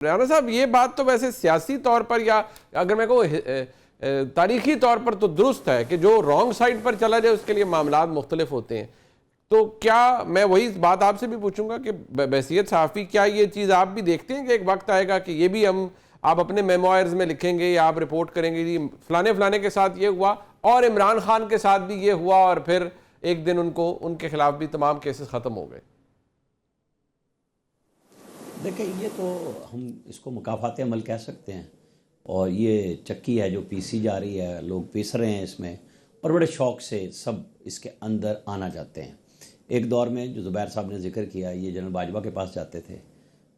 राणा साहब, ये बात तो वैसे सियासी तौर पर या अगर मैं कहूँ तारीखी तौर पर तो दुरुस्त है कि जो रॉन्ग साइड पर चला जाए उसके लिए मामलात मुख्तलिफ होते हैं। तो क्या मैं वही बात आपसे भी पूछूंगा कि बहसियत सहाफ़ी क्या ये चीज़ आप भी देखते हैं कि एक वक्त आएगा कि ये भी आप अपने मेमोयर्स में लिखेंगे या आप रिपोर्ट करेंगे जी फलाने फलाने के साथ ये हुआ और इमरान खान के साथ भी ये हुआ और फिर एक दिन उनके खिलाफ भी तमाम केसेस ख़त्म हो गए? देखिए, ये तो हम इसको मुकाफ़ात अमल कह सकते हैं और ये चक्की है जो पीसी जा रही है, लोग पीस रहे हैं इसमें और बड़े शौक़ से सब इसके अंदर आना चाहते हैं। एक दौर में जो ज़ुबैर साहब ने जिक्र किया, ये जनरल बाजवा के पास जाते थे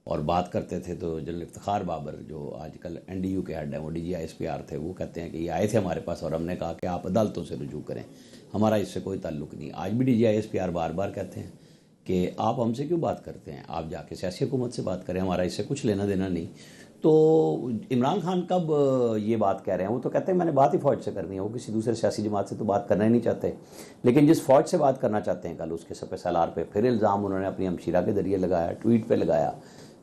और बात करते थे तो जनरल इफ्तिखार बाबर जो आजकल NDU के हेड हैं, वो DGISPR थे, वो कहते हैं कि ये आए थे हमारे पास और हमने कहा कि आप अदालतों से रुजू करें, हमारा इससे कोई ताल्लुक़ नहीं। आज भी DGISPR बार बार कहते हैं कि आप हमसे क्यों बात करते हैं, आप जाके सियासी हुकूमत से बात करें, हमारा इससे कुछ लेना देना नहीं। तो इमरान खान कब ये बात कह रहे हैं, वो तो कहते हैं मैंने बात ही फ़ौज से करनी है, वो किसी दूसरे सियासी जमात से तो बात करना ही नहीं चाहते। लेकिन जिस फ़ौज से बात करना चाहते हैं, कल उसके सपे सलार पे फिर इल्ज़ाम उन्होंने अपनी हमशीरा के ज़रिए लगाया, ट्वीट पे लगाया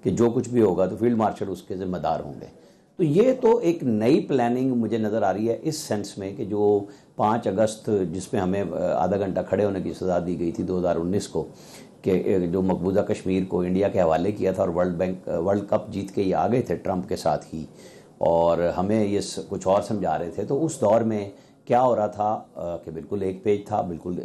कि जो कुछ भी होगा तो फील्ड मार्शल उसके ज़िम्मेदार होंगे। तो ये तो एक नई प्लानिंग मुझे नज़र आ रही है इस सेंस में कि जो 5 अगस्त जिसमें हमें आधा घंटा खड़े होने की सज़ा दी गई थी 2019 को, कि जो मकबूजा कश्मीर को इंडिया के हवाले किया था और वर्ल्ड कप जीत के ये आ गए थे ट्रंप के साथ ही, और हमें ये कुछ और समझा रहे थे। तो उस दौर में क्या हो रहा था कि बिल्कुल एक पेज था, बिल्कुल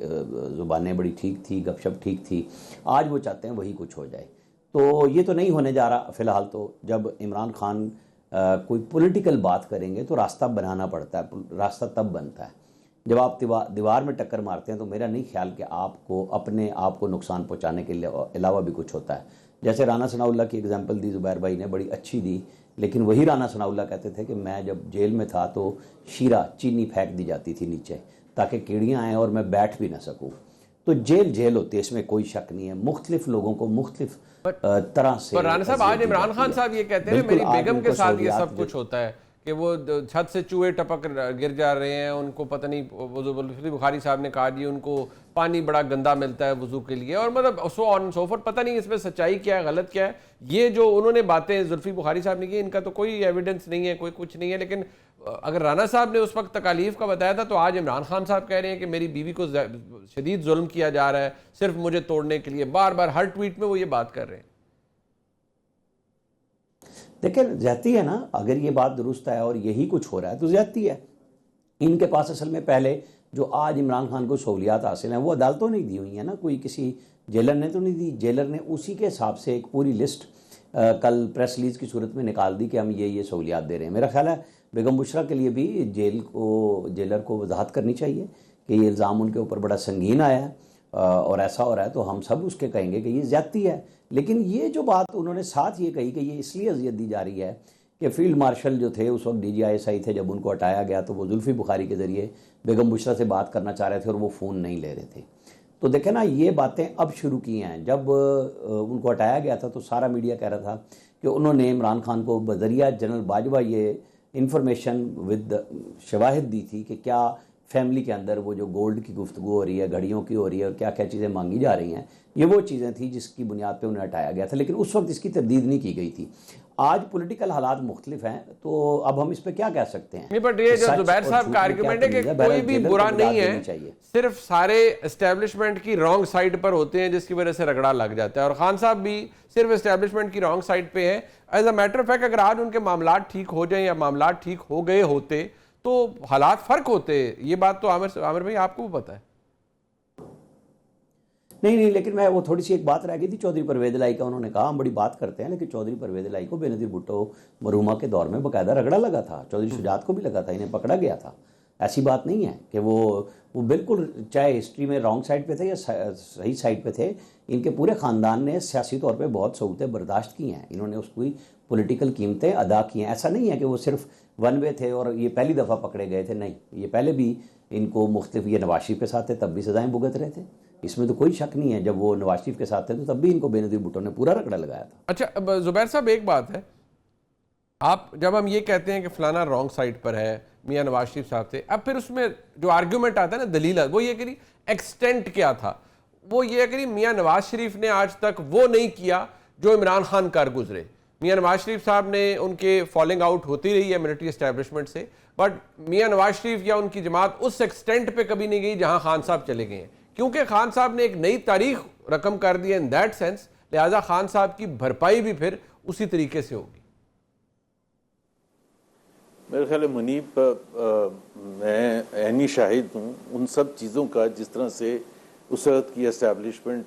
ज़ुबानें बड़ी ठीक थी, गपशप ठीक थी। आज वो चाहते हैं वही कुछ हो जाए। तो ये तो नहीं होने जा रहा फ़िलहाल। तो जब इमरान खान कोई पॉलिटिकल बात करेंगे तो रास्ता बनाना पड़ता है, रास्ता तब बनता है जब आप दीवार में टक्कर मारते हैं। तो मेरा नहीं ख्याल कि आपको अपने आप को नुकसान पहुंचाने के अलावा भी कुछ होता है। जैसे राना सनाउल्लाह की एग्जांपल दी ज़ुबैर भाई ने, बड़ी अच्छी दी, लेकिन वही राना सनाउल्लाह कहते थे कि मैं जब जेल में था तो शीरा चीनी फेंक दी जाती थी नीचे ताकि कीड़ियाँ आएँ और मैं बैठ भी ना सकूँ। तो जेल होती है, इसमें कोई शक नहीं है। मुख्तलिफ लोगों को मुख्तलिफ तरह से। पर राना साहब, आज इमरान खान साहब ये कहते हैं मेरी बेगम के साथ ये सब कुछ होता है कि वो छत से चूहे टपक गिर जा रहे हैं, उनको पता नहीं, जुल्फी बुखारी साहब ने कहा जी उनको पानी बड़ा गंदा मिलता है वुजू के लिए, और मतलब सो ऑन सो फॉर। पता नहीं इसमें सच्चाई क्या है, गलत क्या है। ये जो उन्होंने बातें जुल्फी बुखारी साहब ने की, इनका तो कोई एविडेंस नहीं है, कोई कुछ नहीं है। लेकिन अगर राना साहब ने उस वक्त तकालीफ का बताया था, तो आज इमरान खान साहब कह रहे हैं कि मेरी बीवी को शदीद जुल्म किया जा रहा है सिर्फ मुझे तोड़ने के लिए। बार बार हर ट्वीट में वो ये बात कर रहे हैं। देखिए, ज्यादती है ना, अगर ये बात दुरुस्त है और यही कुछ हो रहा है तो ज्यादती है। इनके पास असल में पहले जो आज इमरान खान को सहूलियात हासिल हैं वो अदालतों ने दी हुई है ना, कोई किसी जेलर ने तो नहीं दी। जेलर ने उसी के हिसाब से एक पूरी लिस्ट कल प्रेस रिलीज की सूरत में निकाल दी कि हम ये सहूलियात दे रहे हैं। मेरा ख्याल है बेगम बुशरा के लिए भी जेलर को वजाहत करनी चाहिए कि ये इल्ज़ाम उनके ऊपर बड़ा संगीन आया है और ऐसा हो रहा है, तो हम सब उसके कहेंगे कि ये ज्यादती है। लेकिन ये जो बात उन्होंने साथ ये कही कि ये इसलिए अजियत दी जा रही है कि फील्ड मार्शल जो थे उस वक्त DGISI थे, जब उनको हटाया गया तो वो जुल्फी बुखारी के ज़रिए बेगम बुशरा से बात करना चाह रहे थे और वो फ़ोन नहीं ले रहे थे। तो देखें ना, ये बातें अब शुरू की हैं। जब उनको हटाया गया था तो सारा मीडिया कह रहा था कि उन्होंने इमरान खान को बज़रिया जनरल बाजवा ये इंफॉर्मेशन विद शवाहिद दी थी कि क्या फैमिली के अंदर वो जो गोल्ड की गुफ्तगू हो रही है, घड़ियों की हो रही है और क्या क्या चीज़ें मांगी जा रही हैं, ये वो चीज़ें थी जिसकी बुनियाद पे उन्हें हटाया गया था। लेकिन उस वक्त इसकी तरदीद नहीं की गई थी। आज पॉलिटिकल हालात मुख्तलिफ हैं, तो अब हम इस पर क्या कह सकते हैं। बट ये जो ज़ुबैर साहब का आर्गुमेंट है कि कोई भी बुरा नहीं है, सिर्फ सारे एस्टेब्लिशमेंट की रॉन्ग साइड पर होते हैं जिसकी वजह से रगड़ा लग जाता है, और खान साहब भी सिर्फ एस्टेब्लिशमेंट की रॉन्ग साइड पे है। As a matter of fact, अगर आज उनके मामलात ठीक हो जाए या मामलात ठीक हो गए होते तो हालात फर्क होते। ये बात तो आमिर भाई आपको भी पता है। नहीं, लेकिन मैं वो थोड़ी सी एक बात रह गई थी चौधरी परवेज इलाही का। उन्होंने कहा हम बड़ी बात करते हैं, लेकिन चौधरी परवेज इलाही को बेनज़ीर भुट्टो मरहुमा के दौर में बाकायदा रगड़ा लगा था, चौधरी शुजात को भी लगा था, इन्हें पकड़ा गया था। ऐसी बात नहीं है कि वो बिल्कुल चाहे हिस्ट्री में रॉन्ग साइड पे थे या सही साइड पे थे, इनके पूरे ख़ानदान ने सियासी तौर पे बहुत सहूलतें बर्दाश्त की हैं। इन्होंने उसकी पॉलिटिकल कीमतें अदा की हैं। ऐसा नहीं है कि वो सिर्फ वन वे थे और ये पहली दफ़ा पकड़े गए थे, नहीं, ये पहले भी इनको मुख्तलिफ, ये नवाज शरीफ के साथ थे तब भी सज़ाएँ भुगत रहे थे, इसमें तो कोई शक नहीं है। जब वो नवाज शरीफ के साथ थे तो तब भी इनको बेनज़ीर भुट्टो ने पूरा रगड़ा लगाया था। अच्छा, अब ज़ुबैर साहब एक बात है, आप जब हम ये कहते हैं कि फलाना रॉन्ग साइड पर है, मियाँ नवाज शरीफ साहब थे, अब फिर उसमें जो आर्ग्यूमेंट आता है ना, दलील, वो ये कि एक्सटेंट क्या था, वो ये कि मियाँ नवाज शरीफ ने आज तक वो नहीं किया जो इमरान खान कर गुजरे। मियां नवाज शरीफ साहब ने उनके फॉलिंग आउट होती रही है मिलिट्री एस्टेब्लिशमेंट से, बट मियां नवाज शरीफ या उनकी जमात उस एक्सटेंट पे कभी नहीं गई जहां खान साहब चले गए हैं, क्योंकि खान साहब ने एक नई तारीख रकम कर दी है इन दैट सेंस, लिहाजा खान साहब की भरपाई भी फिर उसी तरीके से होगी। मेरे ख्याल है मुनीब, मैं ऐनी शाहिद हूँ उन सब चीज़ों का जिस तरह से उस वक्त की एस्टेब्लिशमेंट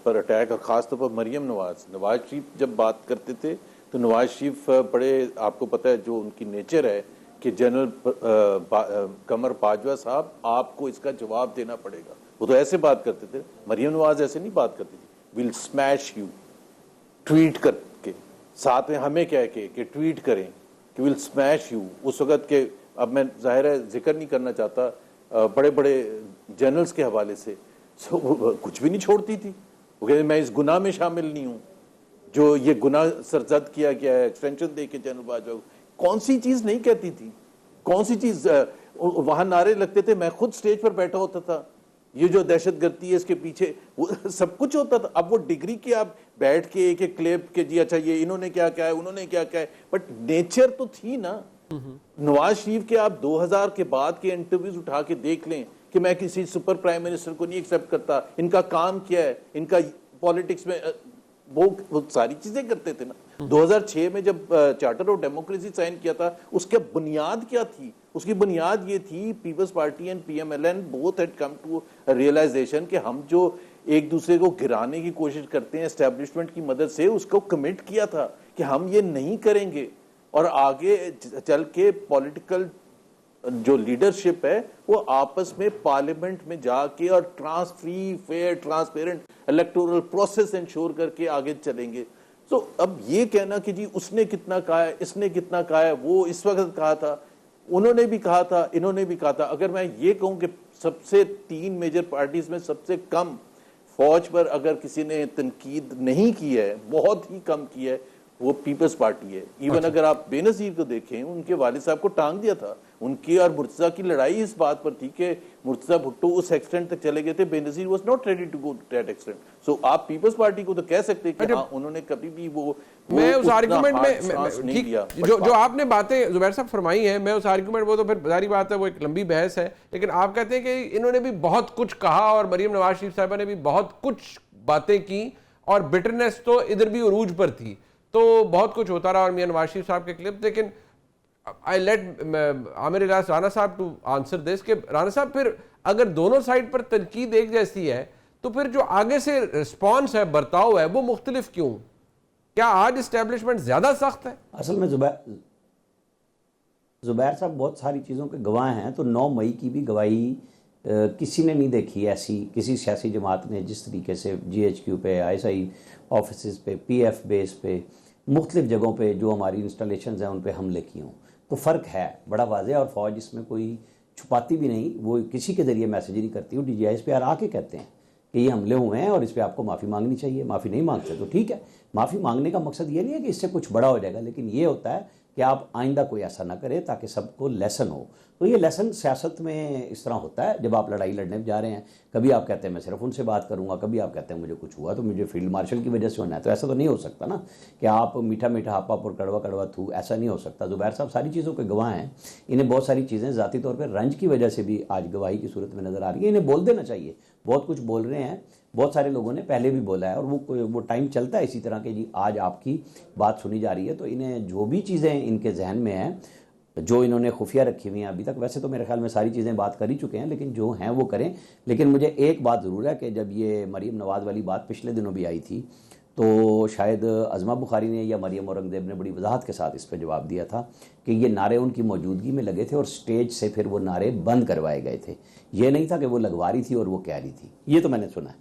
पर अटैक, और ख़ास तौर पर मरीम नवाज शरीफ जब बात करते थे तो नवाज शरीफ बड़े, आपको पता है जो उनकी नेचर है कि जनरल कमर बाजवा साहब आपको इसका जवाब देना पड़ेगा, वो तो ऐसे बात करते थे। मरीम नवाज ऐसे नहीं बात करती थी, विल स्मैश यू, ट्वीट करके साथ में हमें कह के कि ट्वीट करें कि विल स्मैश यू। उस वक्त के, अब मैं जाहिर है जिक्र नहीं करना चाहता बड़े बड़े जनरल्स के हवाले से, कुछ भी नहीं छोड़ती थी। वो कहते मैं इस गुनाह में शामिल नहीं हूँ जो ये गुनाह सरजद किया गया है, एक्सटेंशन दे के जनरल बाजवा, कौन सी चीज नहीं कहती थी, कौन सी चीज वहां नारे लगते थे, मैं खुद स्टेज पर बैठा होता था, ये जो दहशतगर्दी है इसके पीछे वो सब कुछ होता था। अब वो डिग्री के आप बैठ के एक एक क्लेप के जी अच्छा ये इन्होंने क्या कहा है, उन्होंने क्या कहा है, बट नेचर तो थी ना। नवाज शरीफ के आप 2000 के बाद के इंटरव्यूज उठा के देख लें कि मैं किसी सुपर प्राइम मिनिस्टर को नहीं एक्सेप्ट करता, इनका काम क्या है, इनका पॉलिटिक्स में वो सारी चीजें करते थे ना। 2006 में जब चार्टर ऑफ डेमोक्रेसी साइन किया था, उसके बुनियाद क्या थी? उसकी बुनियाद ये थी, Peoples Party and PMLN both had come to realisation कि हम जो एक दूसरे को गिराने की कोशिश करते हैं एस्टेब्लिशमेंट की मदद से, उसको कमिट किया था कि हम ये नहीं करेंगे, और आगे चल के पॉलिटिकल जो लीडरशिप है वो आपस में पार्लियामेंट में जाके और free fair transparent electoral process ensure करके आगे चलेंगे। तो अब ये कहना कि जी उसने कितना कहा है, इसने कितना कहा है, वो इस वक्त कहा था, उन्होंने भी कहा था, इन्होंने भी कहा था, अगर मैं ये कहूं कि सबसे 3 मेजर पार्टीज में सबसे कम फौज पर अगर किसी ने तनकीद नहीं की है, बहुत ही कम की है, वो पीपल्स पार्टी है। इवन अगर आप बेनजीर को देखें, उनके वालिद साहब को टांग दिया था, उनकी और मुर्तजा की लड़ाई इस बात पर थी कि मुर्तजा भुट्टो उस एक्सटेंट तक चले गए थे, Benazir was not ready to go to that extent. So आप पीपल्स पार्टी को तो कह सकते हैं कि हाँ उन्होंने कभी भी वो मैं उस आर्गुमेंट में ठीक, जो आपने बातें जुबैर साहब फरमाई हैं, मैं उस आर्गुमेंट, वो तो फिर जारी बात है, वो एक लंबी बहस है, लेकिन आप कहते हैं कि इन्होंने भी बहुत कुछ कहा और मरीम नवाज शरीफ साहबा ने भी बहुत कुछ बातें की और बिटरनेस तो इधर भी उरूज पर थी, तो बहुत कुछ होता रहा और मियां नवाज शरीफ साहब के क्लिप। लेकिन आई लेट आमिर इलियास राना साहब टू आंसर दिस कि राना साहब, फिर अगर दोनों साइड पर तनकीद एक जैसी है तो फिर जो आगे से रिस्पॉन्स है, बर्ताव है, वो मुख्तलिफ क्यों? क्या आज एस्टेब्लिशमेंट ज्यादा सख्त है? असल में जुबैर साहब बहुत सारी चीज़ों के गवाह हैं, तो 9 मई की भी गवाही किसी ने नहीं देखी ऐसी, किसी सियासी जमात ने जिस तरीके से GHQ पे, ISI ऑफिस पे, PF बेस पे, मुख्तलिफ जगहों पे जो हमारी इंस्टॉलेशन हैं उन पे हमले किए हों, तो फ़र्क है बड़ा वाज़ेह। और फ़ौज इसमें कोई छुपाती भी नहीं, वो किसी के ज़रिए मैसेज नहीं करती, वो DGI पे आके कहते हैं कि ये हमले हुए हैं और इस पर आपको माफ़ी मांगनी चाहिए। माफ़ी नहीं मांगते तो ठीक है, माफ़ी मांगने का मकसद ये नहीं है कि इससे कुछ बड़ा हो जाएगा, लेकिन ये होता है कि आप आइंदा कोई ऐसा ना करे ताकि सबको लेसन हो। तो ये लेसन सियासत में इस तरह होता है, जब आप लड़ाई लड़ने जा रहे हैं, कभी आप कहते हैं मैं सिर्फ उनसे बात करूंगा, कभी आप कहते हैं मुझे कुछ हुआ तो मुझे फील्ड मार्शल की वजह से होना है, तो ऐसा तो नहीं हो सकता ना कि आप मीठा मीठा हापा और कड़वा कड़वा थू, ऐसा नहीं हो सकता। जुबैर साहब सारी चीज़ों के गवाह हैं, इन्हें बहुत सारी चीज़ें ज़ाती तौर पर रंज की वजह से भी आज गवाही की सूरत में नज़र आ रही है। इन्हें बोल देना चाहिए, बहुत कुछ बोल रहे हैं, बहुत सारे लोगों ने पहले भी बोला है, और वो टाइम चलता है इसी तरह के जी आज आपकी बात सुनी जा रही है, तो इन्हें जो भी चीज़ें इनके जहन में हैं, जो इन्होंने खुफिया रखी हुई हैं अभी तक, वैसे तो मेरे ख्याल में सारी चीज़ें बात कर ही चुके हैं, लेकिन जो हैं वो करें। लेकिन मुझे एक बात ज़रूर है कि जब ये मरीम नवाज़ वाली बात पिछले दिनों भी आई थी, तो शायद अज़मा बुखारी ने या मरियम औरंगज़ेब ने बड़ी वजाहत के साथ इस पर जवाब दिया था कि ये नारे उनकी मौजूदगी में लगे थे और स्टेज से फिर वो नारे बंद करवाए गए थे। ये नहीं था कि वो लगवा रही थी और वो कह रही थी, ये तो मैंने सुना है।